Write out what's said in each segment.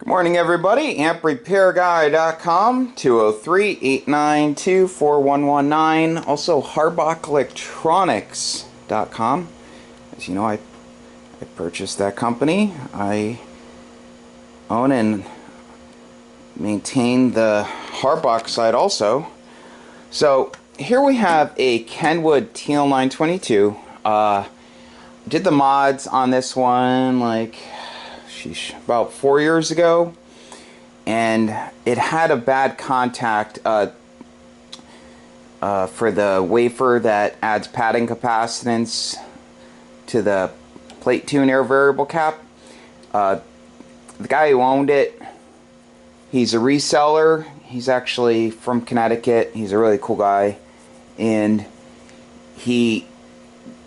Good morning, everybody. AmpRepairGuy.com, 203-892-4119. Also, HarbachElectronics.com. As you know, I purchased that company. I own and maintain the Harbach site also. So, here we have a Kenwood TL-922. Did the mods on this one about 4 years ago, and it had a bad contact for the wafer that adds padding capacitance to the plate tune air variable cap. The guy who owned it, he's a reseller. He's actually from Connecticut. He's a really cool guy, and he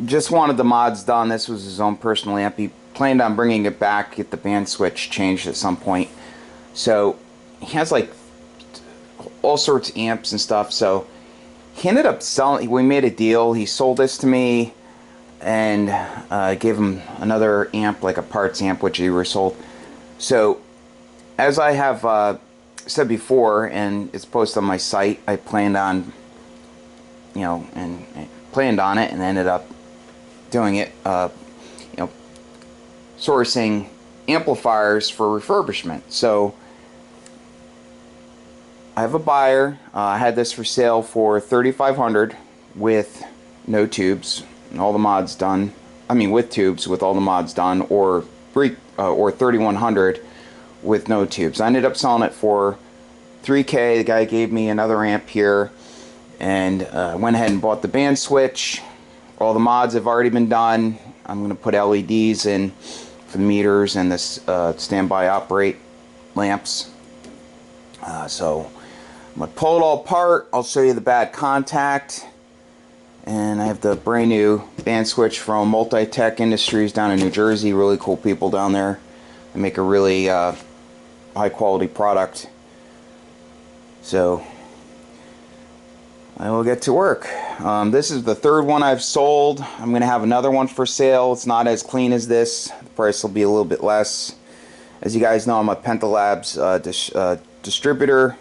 just wanted the mods done. This was his own personal amp. He planned on bringing it back, get the band switch changed at some point. So he has like all sorts of amps and stuff. So he ended up selling. We made a deal. He sold this to me, and gave him another amp, like a parts amp, which he resold. So as I have said before, and it's posted on my site, I planned on, and planned on it, and ended up doing it. Sourcing amplifiers for refurbishment. So I have a buyer. I had this for sale for $3,500 with no tubes and all the mods done. I mean, with tubes, with all the mods done, or $3,100 with no tubes. I ended up selling it for $3K. The guy gave me another amp here, and went ahead and bought the band switch. All the mods have already been done. I'm going to put LEDs in for the meters and this standby operate lamps. So I'm going to pull it all apart. I'll show you the bad contact. And I have the brand new band switch from Multi-Tech Industries down in New Jersey. Really cool people down there. They make a really high quality product. So I will get to work. This is the third one I've sold. I'm going to have another one for sale. It's not as clean as this. The price will be a little bit less. As you guys know, I'm a Pentalabs distributor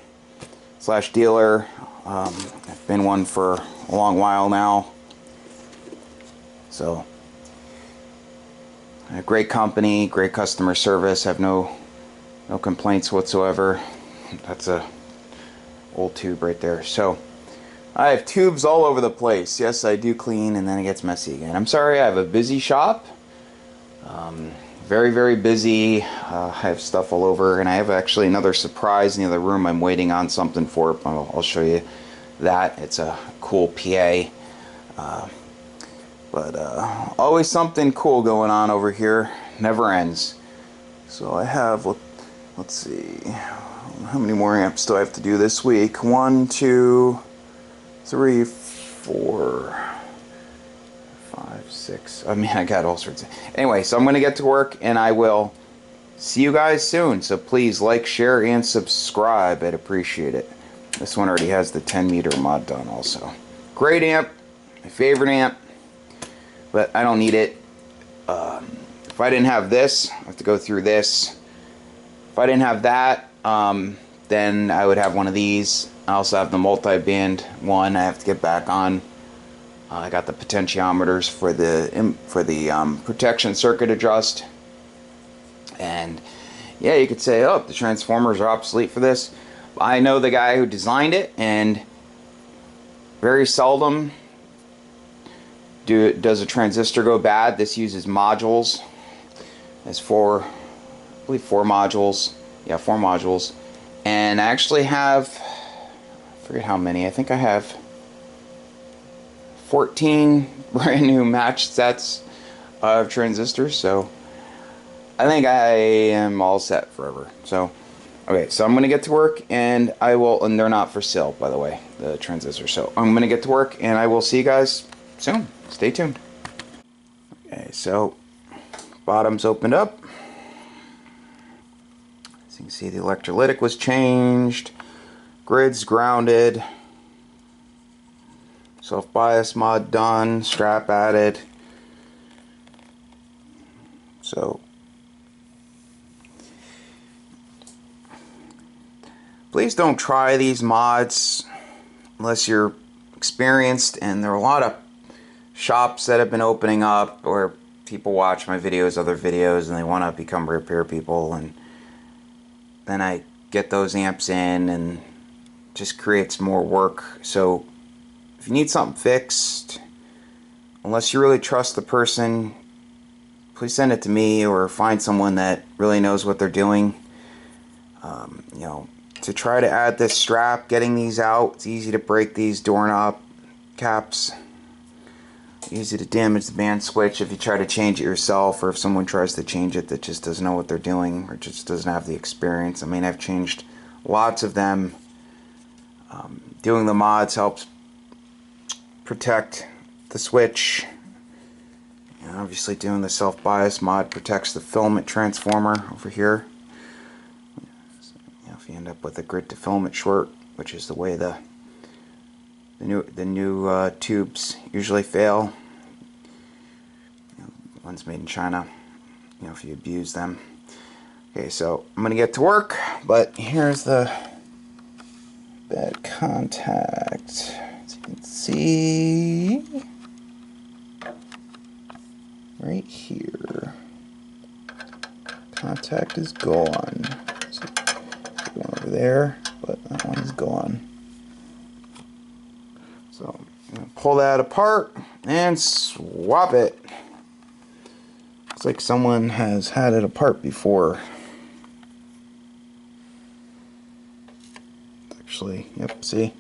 / dealer. I've been one for a long while now. So, a great company, great customer service. I have no complaints whatsoever. That's a old tube right there. So I have tubes all over the place. Yes, I do clean, and then it gets messy again. I'm sorry, I have a busy shop. Very, very busy. I have stuff all over, and I have actually another surprise in the other room. I'm waiting on something for. I'll show you that. It's a cool PA. But always something cool going on over here. Never ends. So I have, let's see, how many more amps do I have to do this week? 1, 2, 3, 4, 5, 6. I mean, I got all sorts of. Anyway, so I'm going to get to work, and I will see you guys soon. So please like, share, and subscribe. I'd appreciate it. This one already has the 10 meter mod done also. Great amp. My favorite amp. But I don't need it. If I didn't have this, I have to go through this. If I didn't have that, then I would have one of these. I also have the multi-band one I have to get back on. I got the potentiometers for the protection circuit adjust. And yeah, you could say, oh, the transformers are obsolete for this. I know the guy who designed it, and very seldom does a transistor go bad. This uses modules. There's I believe 4 modules. Yeah, 4 modules. And I actually have, I forget how many, I think I have 14 brand new matched sets of transistors, so I think I am all set forever. So, okay, so I'm going to get to work, and and they're not for sale, by the way, the transistors. So I'm going to get to work, and I will see you guys soon. Stay tuned. Okay, so bottom's opened up. As you can see, the electrolytic was changed. Grid's grounded. Self-bias mod done. Strap added. So please don't try these mods unless you're experienced, and there are a lot of shops that have been opening up where people watch my videos, other videos, and they want to become repair people, and then I get those amps in and just creates more work. So if you need something fixed, unless you really trust the person, please send it to me or find someone that really knows what they're doing. You know, to try to add this strap, getting these out, it's easy to break these doorknob caps. Easy to damage the band switch if you try to change it yourself, or if someone tries to change it that just doesn't know what they're doing or just doesn't have the experience. I mean, I've changed lots of them. Doing the mods helps protect the switch. And obviously doing the self-bias mod protects the filament transformer over here. So, you know, if you end up with a grid to filament short, which is the way the new tubes usually fail. You know, ones made in China, you know, if you abuse them. Okay, so I'm gonna get to work, but here's the bad contact. As you can see, right here, contact is gone. So, one over there, but that one is gone. So I'm going to pull that apart and swap it. Looks like someone has had it apart before. Actually, yep, see?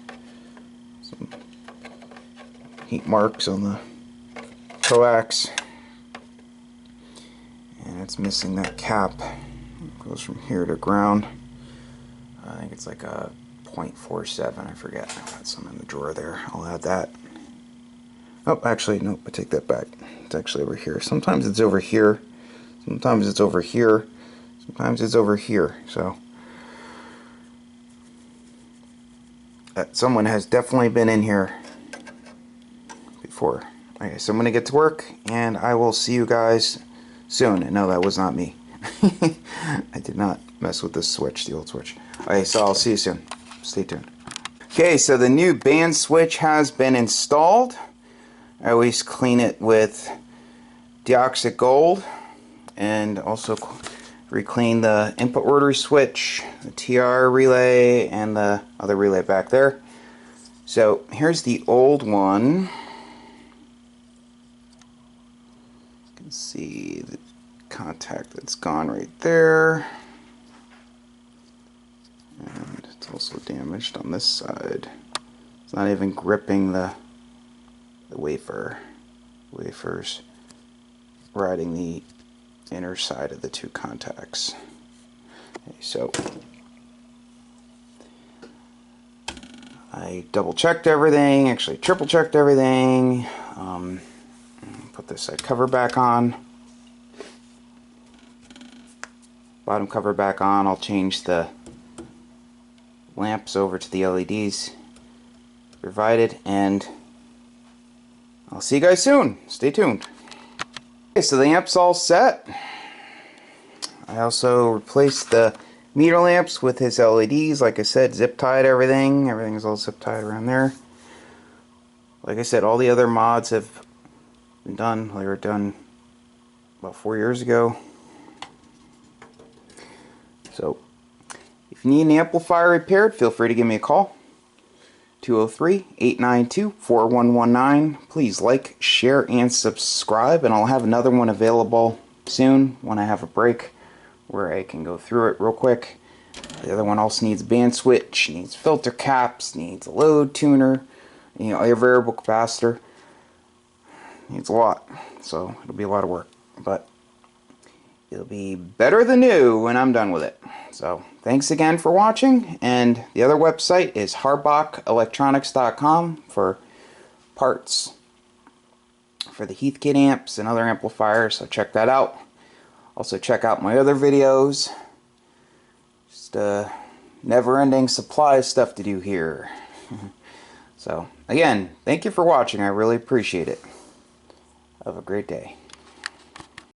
Some heat marks on the coax. And it's missing that cap. It goes from here to ground. I think it's like a 0.47, I forget. I've got some in the drawer there. I'll add that. Oh, actually, nope, I take that back. It's actually over here. Sometimes it's over here. Sometimes it's over here. Sometimes it's over here. So, someone has definitely been in here before. Okay, so I'm going to get to work, and I will see you guys soon. And no, that was not me. I did not mess with this switch, the old switch. Okay, so I'll see you soon. Stay tuned. Okay, so the new band switch has been installed. I always clean it with deoxit gold, and also re-clean the input rotary switch, the TR relay, and the other relay back there. So here's the old one. You can see the contact that's gone right there. And it's also damaged on this side. It's not even gripping the wafer. Wafer's riding the inner side of the two contacts. Okay, so I double checked everything, actually triple checked everything. Put this side cover back on. Bottom cover back on. I'll change the lamps over to the LEDs provided, and I'll see you guys soon. Stay tuned. Okay, so the amp's all set. I also replaced the meter lamps with his LEDs. Like I said, zip tied everything. Everything's all zip tied around there. Like I said, all the other mods have been done. They were done about 4 years ago. So if you need an amplifier repaired, feel free to give me a call. 203-892-4119. Please like, share, and subscribe, and I'll have another one available soon when I have a break where I can go through it real quick. The other one also needs a band switch, needs filter caps, needs a load tuner, you know, a variable capacitor. Needs a lot, so it'll be a lot of work, but it'll be better than new when I'm done with it. So thanks again for watching, and the other website is harbackelectronics.com for parts for the Heathkit amps and other amplifiers, so check that out. Also check out my other videos. Just never-ending supply of stuff to do here. So again, thank you for watching. I really appreciate it. Have a great day.